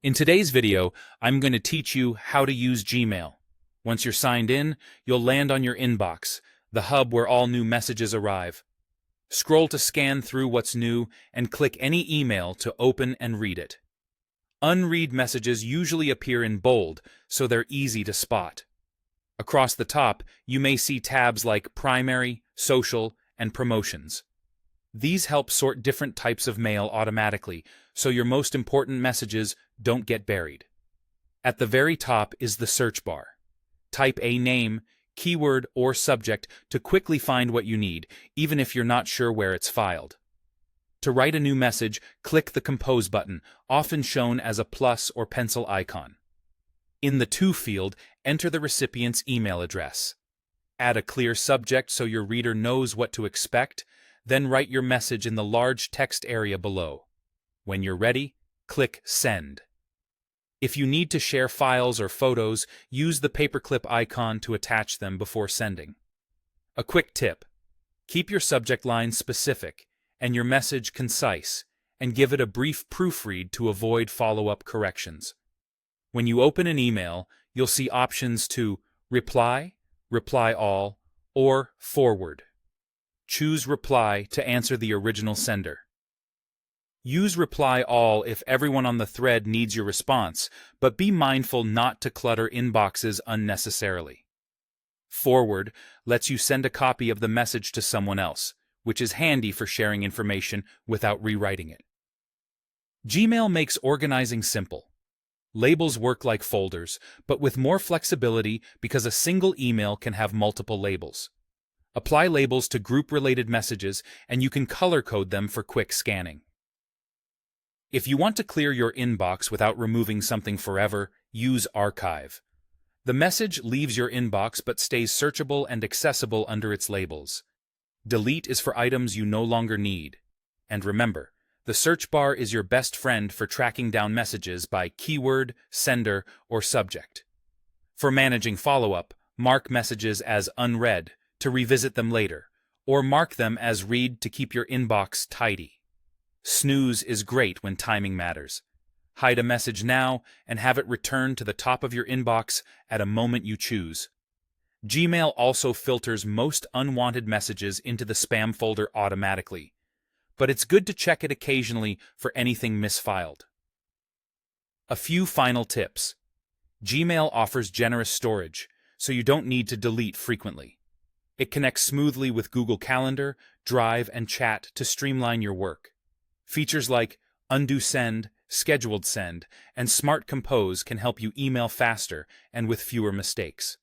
In today's video, I'm going to teach you how to use Gmail. Once you're signed in, you'll land on your inbox, the hub where all new messages arrive. Scroll to scan through what's new and click any email to open and read it. Unread messages usually appear in bold, so they're easy to spot. Across the top, you may see tabs like Primary, Social, and Promotions. These help sort different types of mail automatically, so your most important messages don't get buried. At the very top is the search bar. Type a name, keyword, or subject to quickly find what you need, even if you're not sure where it's filed. To write a new message, click the Compose button, often shown as a plus or pencil icon. In the To field, enter the recipient's email address. Add a clear subject so your reader knows what to expect, then write your message in the large text area below. When you're ready, click Send. If you need to share files or photos, use the paperclip icon to attach them before sending. A quick tip: keep your subject line specific and your message concise, and give it a brief proofread to avoid follow-up corrections. When you open an email, you'll see options to reply, reply all, or forward. Choose Reply to answer the original sender. Use Reply All if everyone on the thread needs your response, but be mindful not to clutter inboxes unnecessarily. Forward lets you send a copy of the message to someone else, which is handy for sharing information without rewriting it. Gmail makes organizing simple. Labels work like folders, but with more flexibility because a single email can have multiple labels. Apply labels to group-related messages, and you can color-code them for quick scanning. If you want to clear your inbox without removing something forever, use Archive. The message leaves your inbox but stays searchable and accessible under its labels. Delete is for items you no longer need. And remember, the search bar is your best friend for tracking down messages by keyword, sender, or subject. For managing follow-up, mark messages as unread to revisit them later, or mark them as read to keep your inbox tidy. Snooze is great when timing matters. Hide a message now and have it return to the top of your inbox at a moment you choose. Gmail also filters most unwanted messages into the spam folder automatically, but it's good to check it occasionally for anything misfiled. A few final tips. Gmail offers generous storage, so you don't need to delete frequently. It connects smoothly with Google Calendar, Drive, and Chat to streamline your work. Features like Undo Send, Scheduled Send, and Smart Compose can help you email faster and with fewer mistakes.